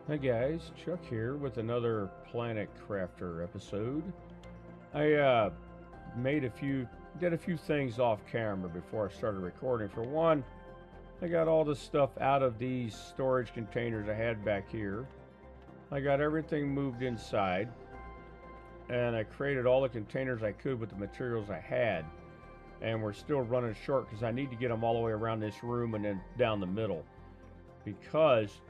Hi guys, Chuck here with another Planet Crafter episode. I made a few, did a few things off camera before I started recording. For one, I got all the stuff out of these storage containers I had back here. I got everything moved inside, and I created all the containers I could with the materials I had. And we're still running short because I need to get them all the way around this room and then down the middle. Because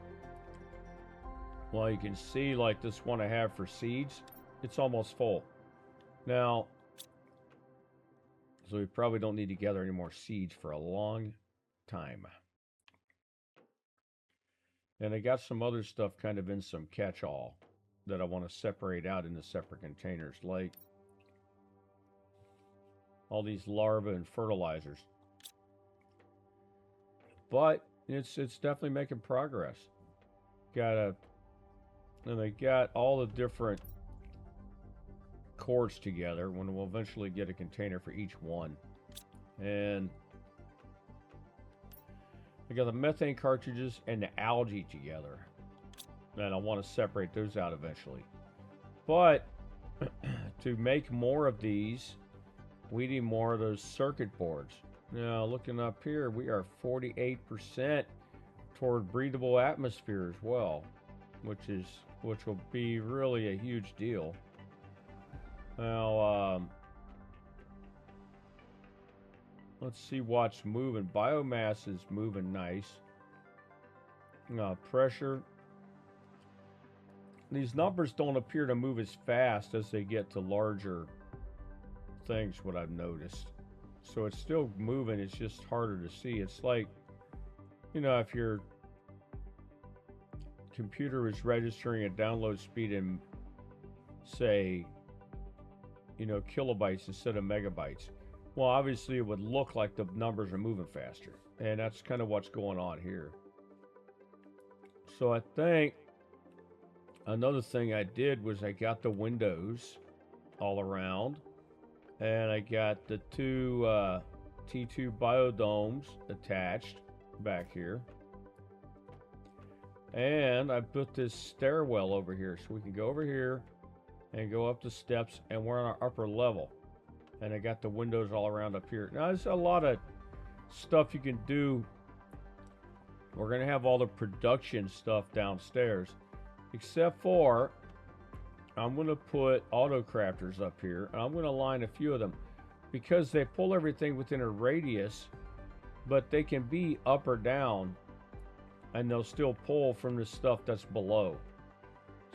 well, you can see like this one I have for seeds, it's almost full. Now, so we probably don't need to gather any more seeds for a long time. And I got some other stuff kind of in some catch-all that I want to separate out into separate containers, like all these larvae and fertilizers. But it's definitely making progress. And I got all the different cords together when we'll eventually get a container for each one. And I got the methane cartridges and the algae together. And I want to separate those out eventually. But to make more of these, we need more of those circuit boards. Now, looking up here, we are 48% toward breathable atmosphere as well, which will be really a huge deal. Now, let's see what's moving. Biomass is moving nice. Pressure. These numbers don't appear to move as fast as they get to larger things, what I've noticed. So it's still moving, it's just harder to see. It's like, if your computer is registering a download speed in, say, kilobytes instead of megabytes. Well, obviously it would look like the numbers are moving faster. And that's kind of what's going on here. So I think another thing I did was I got the windows all around. And I got the two T2 biodomes attached back here. And I put this stairwell over here so we can go over here and go up the steps, and we're on our upper level. And I got the windows all around up here. Now, there's a lot of stuff you can do. We're going to have all the production stuff downstairs, except for I'm going to put auto crafters up here, and I'm going to line a few of them because they pull everything within a radius, but they can be up or down, and they'll still pull from the stuff that's below.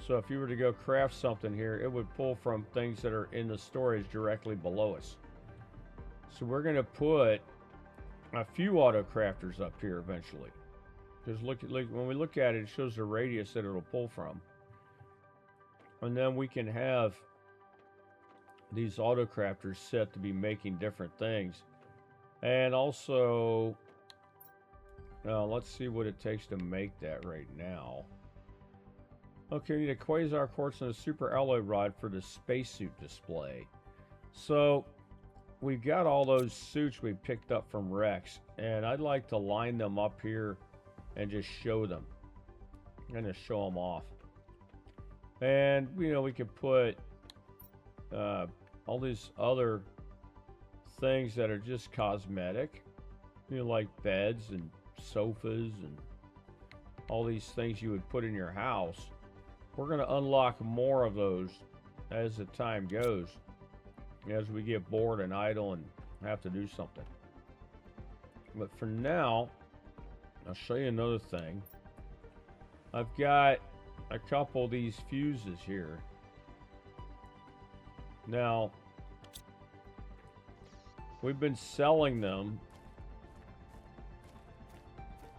So if you were to go craft something here, it would pull from things that are in the storage directly below us. So we're going to put a few auto crafters up here eventually. Because look, when we look at it, it shows the radius that it'll pull from. And then we can have these auto crafters set to be making different things. And also, let's see what it takes to make that right now. Okay, we need a quasar quartz and a super alloy rod for the spacesuit display. So we've got all those suits we picked up from Rex, and I'd like to line them up here and just show them. I'm going to show them off. And, we could put all these other things that are just cosmetic, like beds and sofas and all these things you would put in your house. We're going to unlock more of those as the time goes, as we get bored and idle and have to do something. But for now, I'll show you another thing. I've got a couple of these fuses here. Now, we've been selling them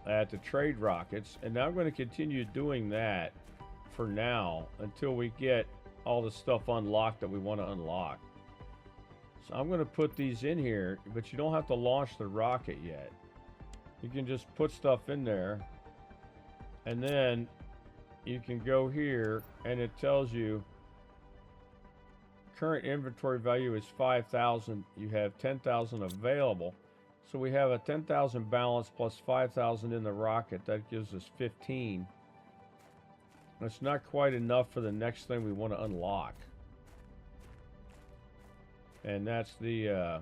at the trade rockets, and now I'm going to continue doing that for now until we get all the stuff unlocked that we want to unlock. So I'm going to put these in here, but you don't have to launch the rocket yet. You can just put stuff in there, and then you can go here and it tells you current inventory value is 5,000. You have 10,000 available. So we have a 10,000 balance plus 5,000 in the rocket. That gives us 15. That's not quite enough for the next thing we want to unlock. And that's the,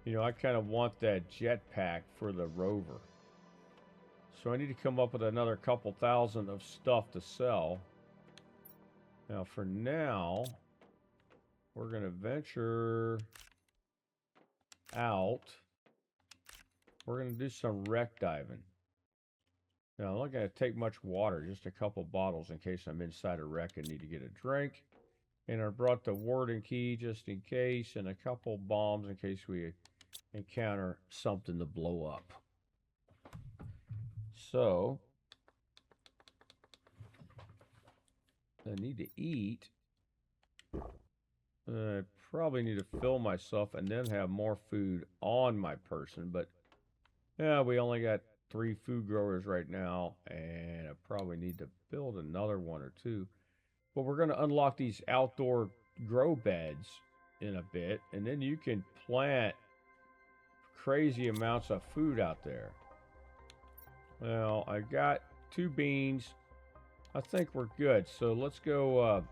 you know, I kind of want that jetpack for the rover. So I need to come up with another couple thousand of stuff to sell. Now, for now, we're going to venture out. We're going to do some wreck diving. Now, I'm not going to take much water, just a couple bottles in case I'm inside a wreck and need to get a drink. And I brought the warden key just in case, and a couple bombs in case we encounter something to blow up. So, I need to eat. I probably need to fill myself and then have more food on my person, but yeah, we only got 3 food growers right now, and I probably need to build another one or two. But we're going to unlock these outdoor grow beds in a bit, and then you can plant crazy amounts of food out there. Well, I got 2 beans. I think we're good. So let's go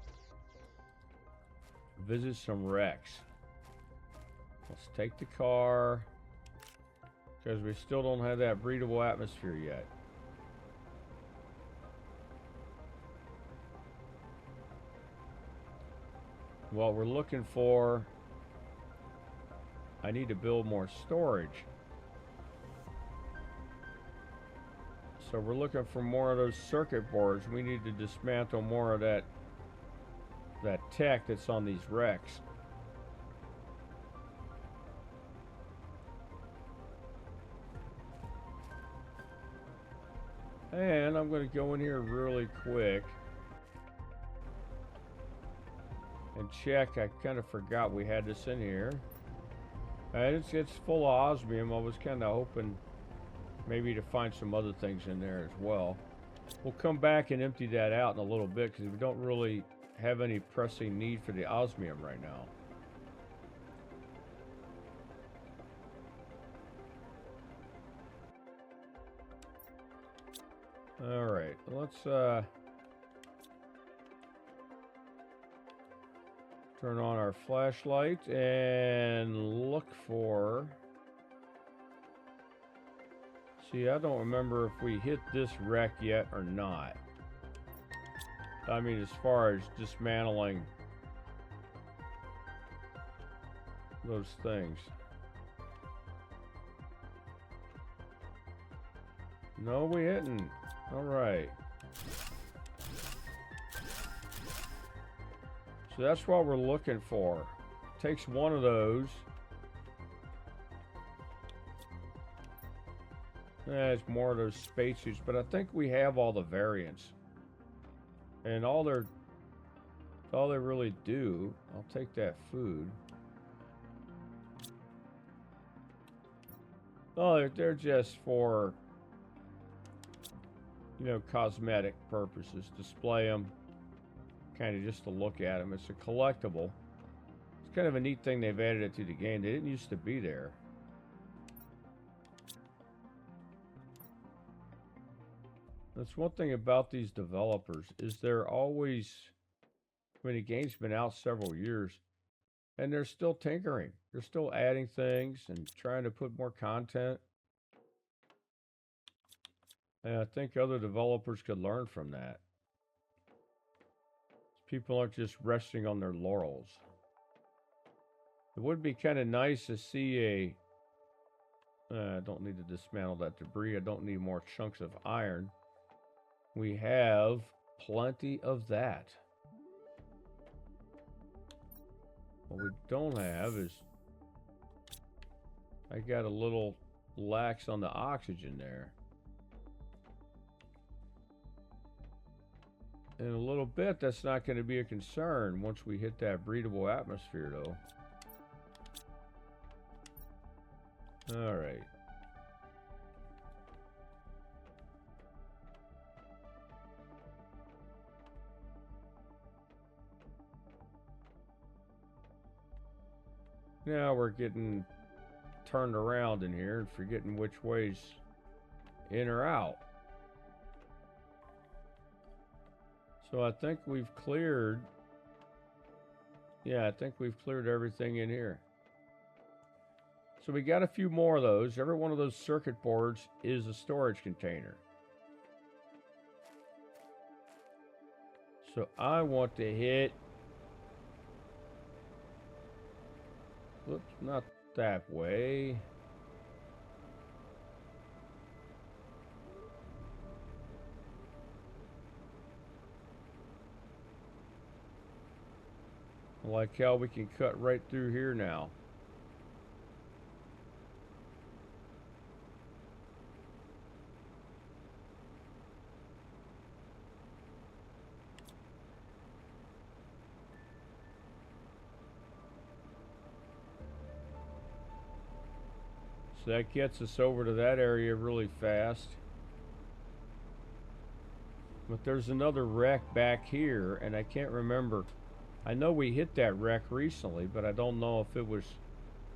visit some wrecks. Let's take the car, because we still don't have that breathable atmosphere yet. What we're looking for, I need to build more storage. So we're looking for more of those circuit boards. We need to dismantle more of that tech that's on these wrecks. And I'm going to go in here really quick and check. I kind of forgot we had this in here. And it's full of osmium. I was kind of hoping maybe to find some other things in there as well. We'll come back and empty that out in a little bit because we don't really have any pressing need for the osmium right now. All right, let's turn on our flashlight and look for... See, I don't remember if we hit this wreck yet or not. I mean, as far as dismantling those things. No, we didn't. All right. So that's what we're looking for. Takes one of those. It's more of those spacesuits, but I think we have all the variants. And all they really do, I'll take that food. Oh, they're just for, you know, cosmetic purposes. Display them, kind of just to look at them. It's a collectible. It's kind of a neat thing they've added it to the game. They didn't used to be there. That's one thing about these developers, is they're always, I mean, the game's been out several years, and they're still tinkering. They're still adding things and trying to put more content. And I think other developers could learn from that. People aren't just resting on their laurels. It would be kind of nice to see I don't need to dismantle that debris. I don't need more chunks of iron. We have plenty of that. What we don't have is, I got a little lax on the oxygen there. In a little bit, that's not going to be a concern once we hit that breathable atmosphere, though. All right. Now we're getting turned around in here and forgetting which way's in or out. So I think we've cleared. Yeah, I think we've cleared everything in here. So we got a few more of those. Every one of those circuit boards is a storage container. So I want to hit. Whoops, not that way. I like how we can cut right through here now. So that gets us over to that area really fast. But there's another wreck back here, and I can't remember. I know we hit that wreck recently, but I don't know if it was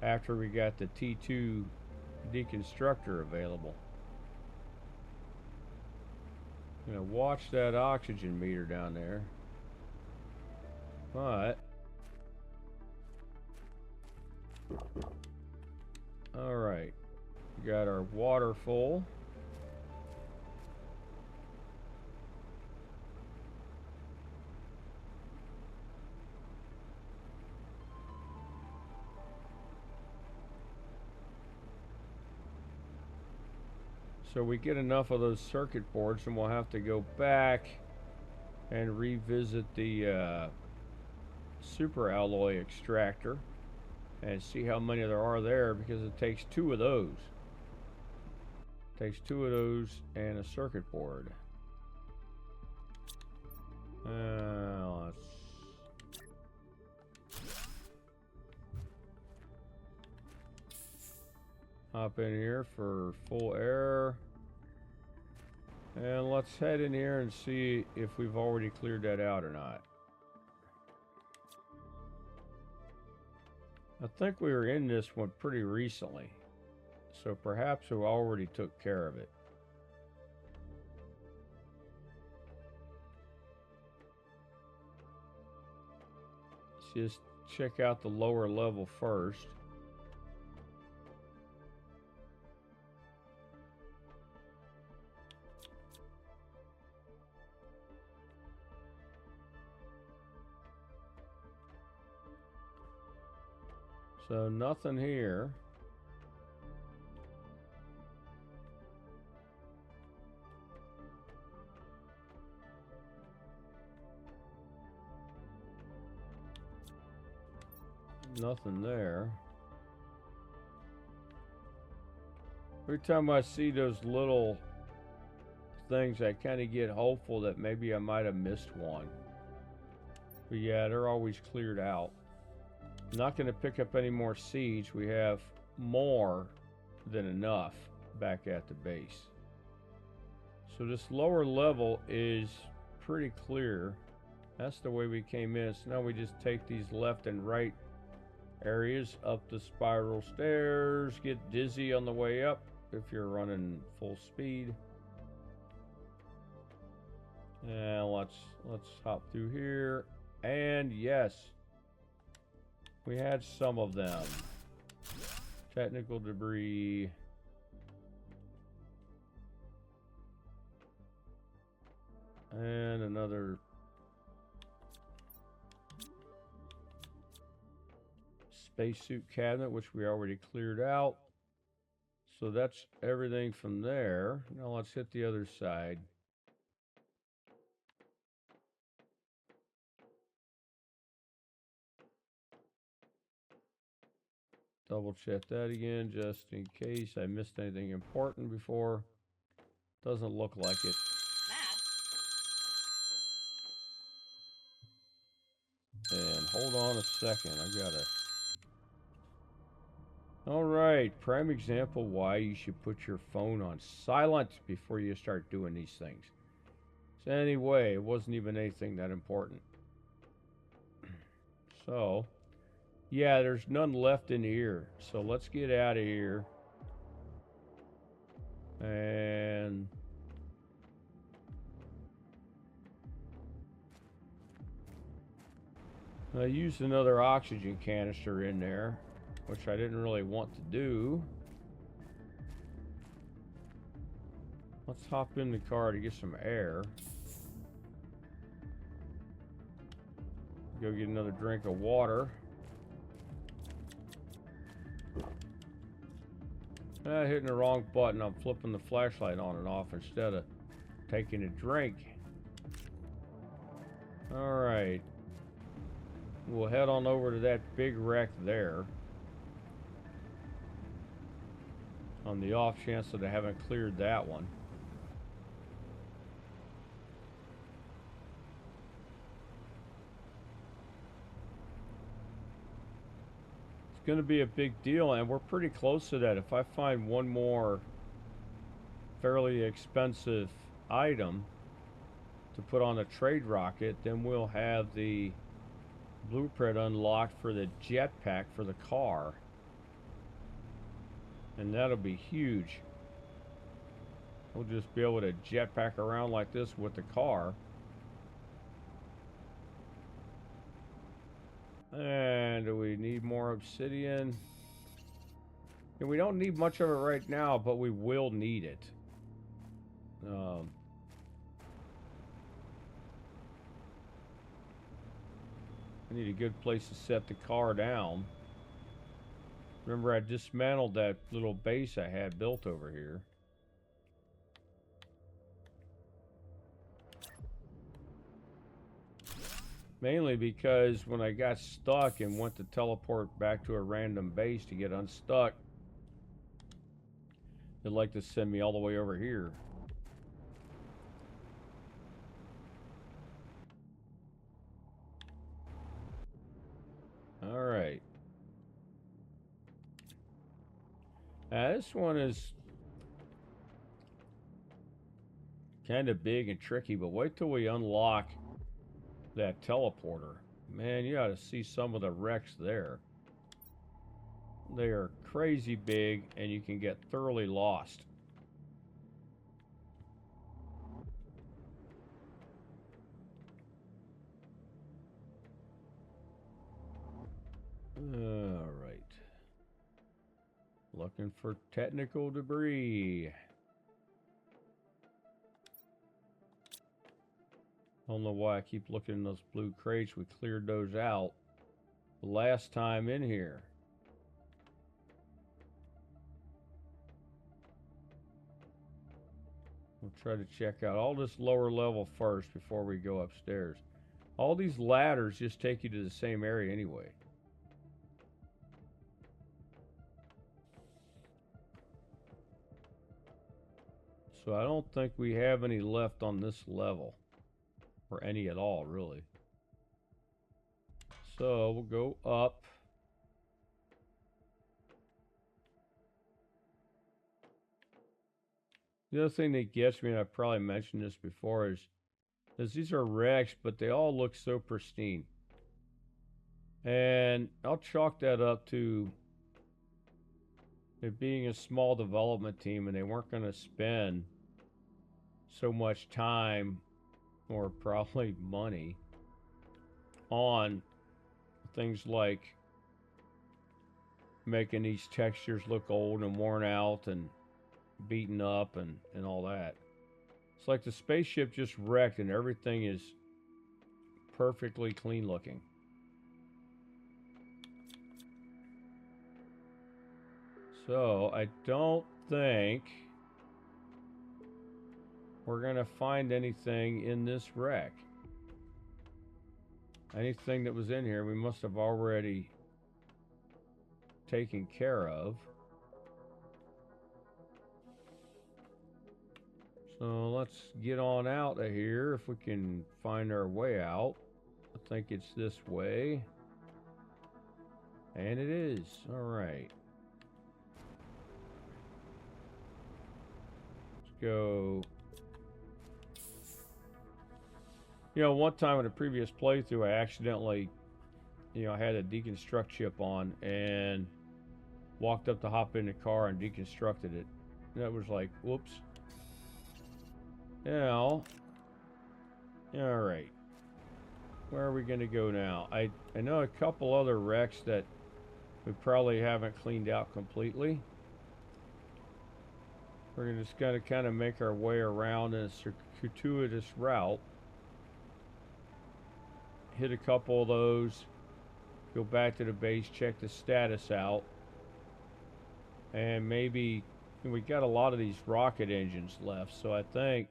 after we got the T2 deconstructor available. You know, watch that oxygen meter down there. But all right, we got our water full. So we get enough of those circuit boards, and we'll have to go back and revisit the super alloy extractor and see how many there are there, because it takes 2 of those. It takes 2 of those and a circuit board. Let's hop in here for full air. And let's head in here and see if we've already cleared that out or not. I think we were in this one pretty recently, so perhaps we already took care of it. Let's just check out the lower level first. So nothing here. Nothing there. Every time I see those little things, I kind of get hopeful that maybe I might have missed one. But yeah, they're always cleared out. I'm not going to pick up any more seeds. We have more than enough back at the base. So this lower level is pretty clear. That's the way we came in. So now we just take these left and right areas up the spiral stairs. Get dizzy on the way up if you're running full speed. And let's hop through here. And yes, we had some of them. Technical debris. And another spacesuit cabinet, which we already cleared out. So that's everything from there. Now let's hit the other side. Double check that again, just in case I missed anything important before. Doesn't look like it. And hold on a second, I gotta... Alright, prime example why you should put your phone on silent before you start doing these things. So anyway, it wasn't even anything that important. So, yeah, there's none left in here. So let's get out of here. And I used another oxygen canister in there, which I didn't really want to do. Let's hop in the car to get some air. Go get another drink of water. Hitting the wrong button. I'm flipping the flashlight on and off instead of taking a drink. Alright. We'll head on over to that big wreck there. On the off chance that I haven't cleared that one. Going to be a big deal, and we're pretty close to that. If I find one more fairly expensive item to put on a trade rocket, then we'll have the blueprint unlocked for the jetpack for the car, and that'll be huge. We'll just be able to jetpack around like this with the car. And do we need more obsidian? And we don't need much of it right now, but we will need it. I need a good place to set the car down. Remember, I dismantled that little base I had built over here. Mainly because when I got stuck and went to teleport back to a random base to get unstuck, they'd like to send me all the way over here. Alright. Now this one is kind of big and tricky, but wait till we unlock that teleporter. Man, you ought to see some of the wrecks there. They are crazy big, and you can get thoroughly lost. Alright. Looking for technical debris. I don't know why I keep looking in those blue crates. We cleared those out the last time in here. We'll try to check out all this lower level first before we go upstairs. All these ladders just take you to the same area anyway. So I don't think we have any left on this level. Or any at all, really. So we'll go up. The other thing that gets me, and I've probably mentioned this before, is these are wrecks, but they all look so pristine. And I'll chalk that up to it being a small development team, and they weren't going to spend so much time or probably money on things like making these textures look old and worn out and beaten up and all that. It's like the spaceship just wrecked and everything is perfectly clean looking. So I don't think we're gonna find anything in this wreck. Anything that was in here we must have already taken care of. So let's get on out of here if we can find our way out. I think it's this way. And it is. Alright. Let's go. You know, one time in a previous playthrough, I accidentally, I had a deconstruct chip on and walked up to hop in the car and deconstructed it. And that was like, whoops. Now, alright. Where are we going to go now? I know a couple other wrecks that we probably haven't cleaned out completely. We're just going to kind of make our way around in a circuitous route. Hit a couple of those. Go back to the base, check the status out. And maybe we got a lot of these rocket engines left, so I think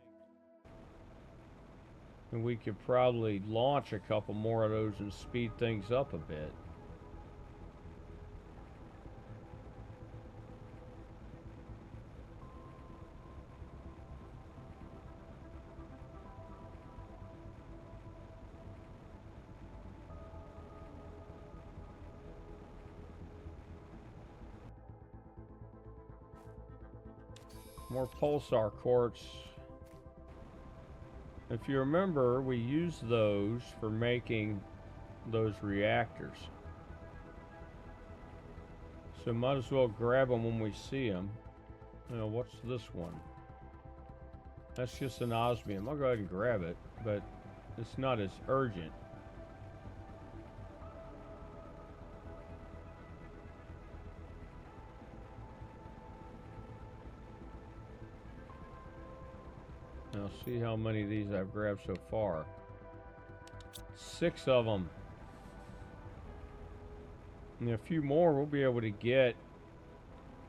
we could probably launch a couple more of those and speed things up a bit. More pulsar quartz. If you remember, we used those for making those reactors. So might as well grab them when we see them. Now, what's this one? That's just an osmium. I'll go ahead and grab it, but it's not as urgent. Now see how many of these I've grabbed so far. 6 of them. And a few more we'll be able to get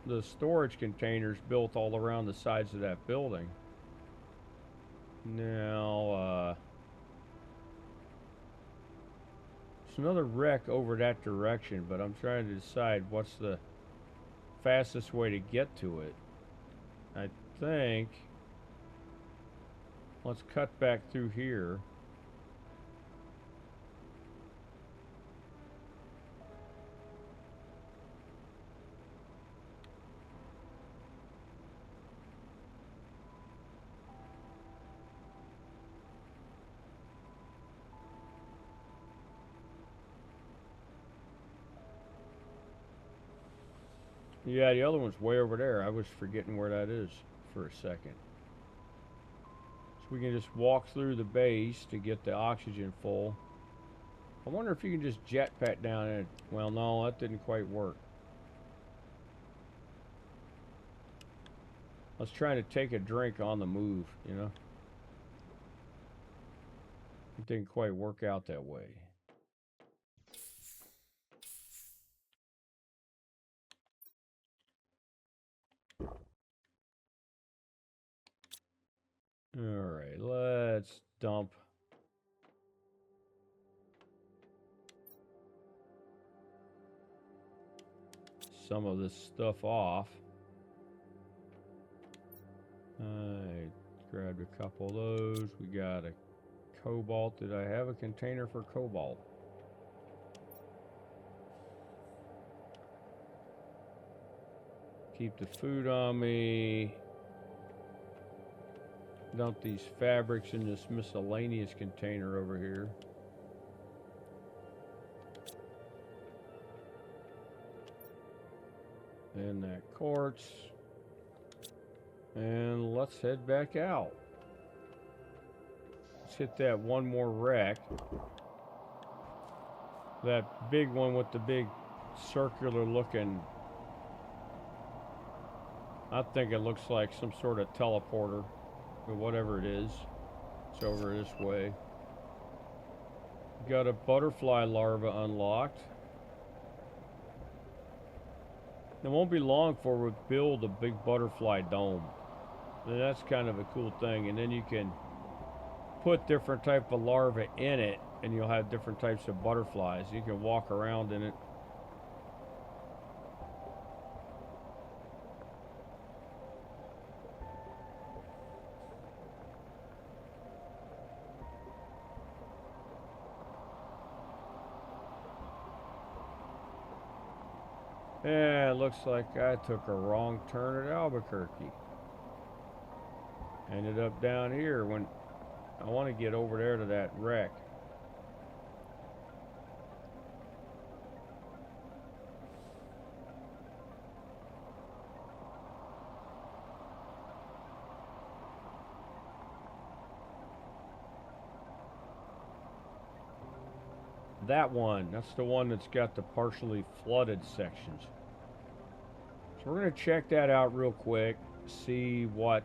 the storage containers built all around the sides of that building. Now, there's another wreck over that direction, but I'm trying to decide what's the fastest way to get to it. I think let's cut back through here. Yeah, the other one's way over there. I was forgetting where that is for a second. So we can just walk through the base to get the oxygen full. I wonder if you can just jetpack down it. Well, no, that didn't quite work. I was trying to take a drink on the move, you know? It didn't quite work out that way. Alright, let's dump some of this stuff off. I grabbed a couple of those. We got a cobalt. Did I have a container for cobalt? Keep the food on me. Dump these fabrics in this miscellaneous container over here. And that quartz. And let's head back out. Let's hit that one more wreck. That big one with the big circular looking, I think it looks like some sort of teleporter, or whatever it is. It's over this way. Got a butterfly larva unlocked. It won't be long before we build a big butterfly dome. And that's kind of a cool thing. And then you can put different type of larvae in it, and you'll have different types of butterflies. You can walk around in it. Yeah, it looks like I took a wrong turn at Albuquerque. Ended up down here when I want to get over there to that wreck. That one. That's the one that's got the partially flooded sections. So we're going to check that out real quick. See what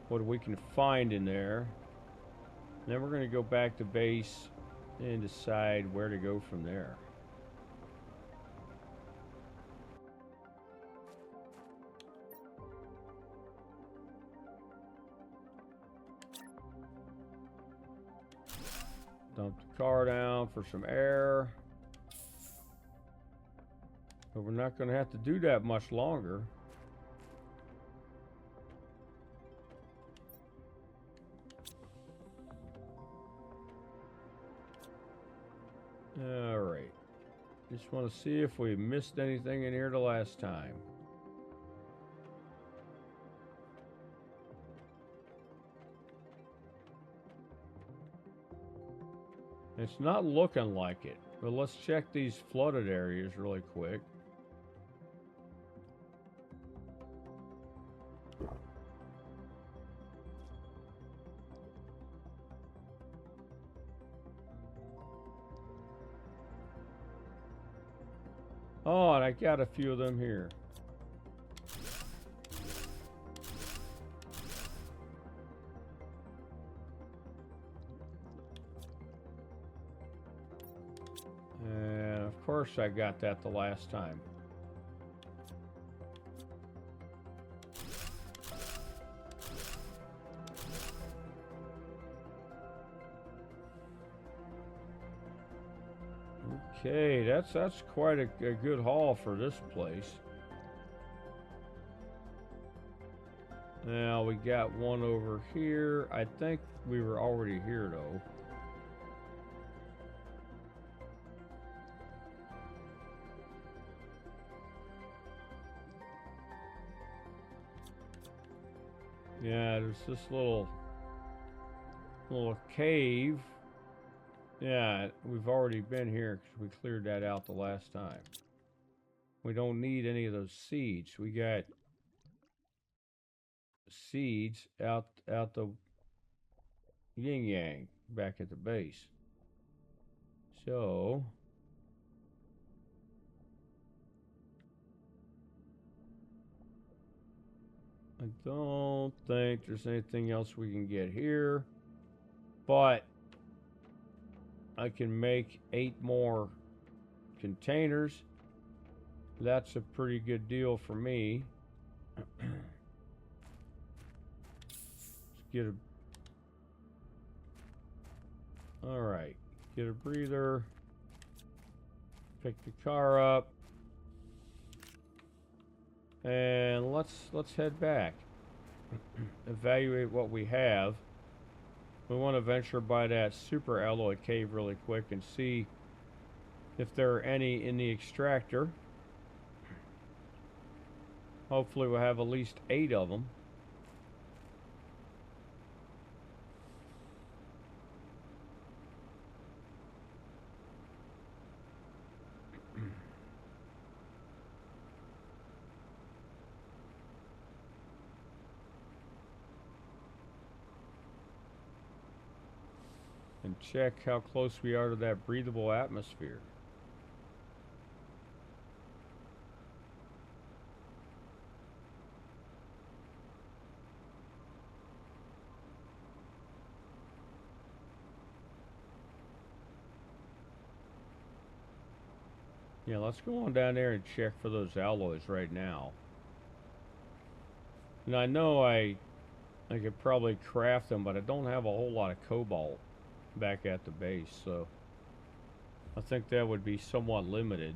we can find in there. And then we're going to go back to base and decide where to go from there. Dump the car down for some air. But we're not going to have to do that much longer. Alright. Just want to see if we missed anything in here the last time. It's not looking like it, but let's check these flooded areas really quick. Oh, and I got a few of them here. And of course I got that the last time. Okay, that's quite a good haul for this place. Now we got one over here. I think we were already here though. Yeah, there's this little cave. Yeah, we've already been here because we cleared that out the last time. We don't need any of those seeds. We got seeds out the yin yang back at the base. So I don't think there's anything else we can get here, but I can make 8 more containers. That's a pretty good deal for me. Let's get a... Alright, get a breather. Pick the car up. And let's head back. Evaluate what we have. We want to venture by that super alloy cave really quick and see if there are any in the extractor. Hopefully we'll have at least 8 of them. And check how close we are to that breathable atmosphere. Yeah, let's go on down there and check for those alloys right now. And I know I could probably craft them, but I don't have a whole lot of cobalt back at the base, so I think that would be somewhat limited.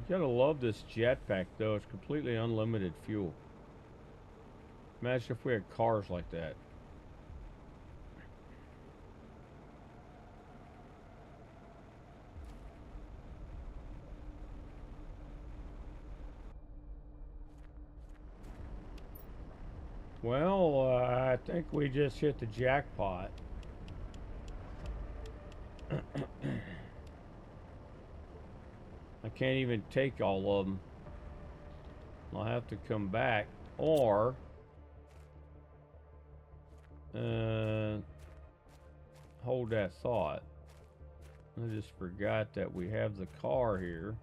You gotta love this jetpack though, it's completely unlimited fuel. Imagine if we had cars like that. Well, I think we just hit the jackpot. I can't even take all of them. I'll have to come back, or hold that thought. I just forgot that we have the car here.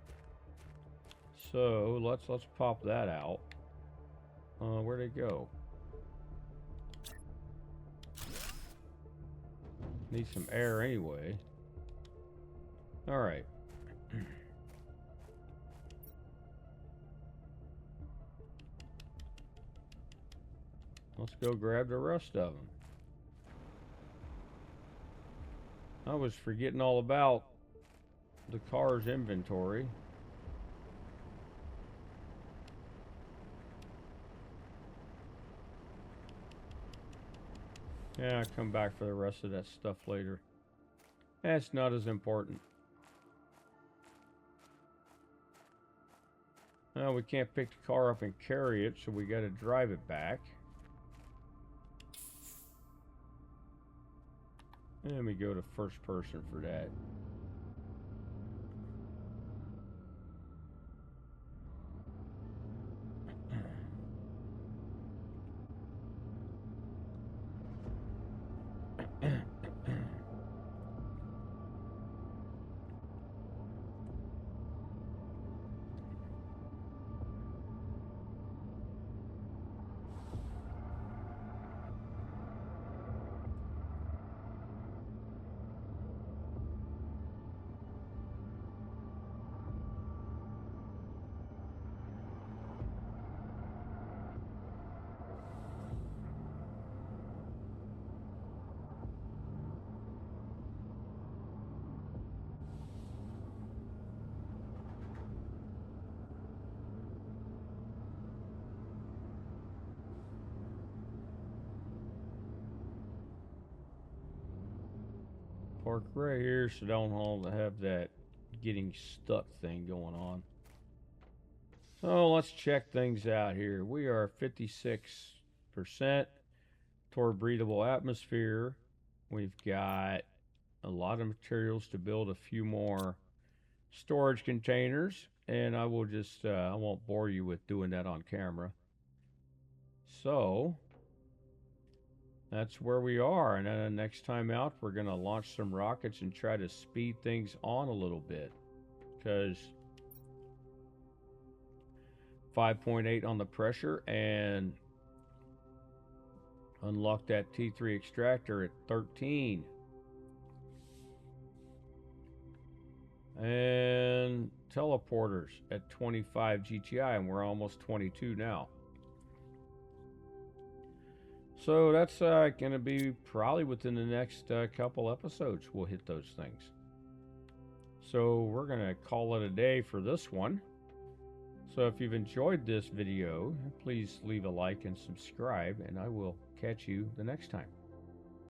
So let's pop that out. Where'd it go? Need some air anyway. All right. Let's go grab the rest of them. I was forgetting all about the car's inventory. Yeah, I'll come back for the rest of that stuff later. That's not as important. Well, we can't pick the car up and carry it, so we got to drive it back. And we go to first person for that. Park right here so don't have that getting stuck thing going on. So let's check things out here. We are 56% toward breathable atmosphere. We've got a lot of materials to build a few more storage containers, and I will just I won't bore you with doing that on camera. So that's where we are, and then next time out we're going to launch some rockets and try to speed things on a little bit, because 5.8 on the pressure and unlock that T3 extractor at 13. And teleporters at 25 GTI, and we're almost 22 now. So that's going to be probably within the next couple episodes we'll hit those things. So we're going to call it a day for this one. So if you've enjoyed this video, please leave a like and subscribe, and I will catch you the next time.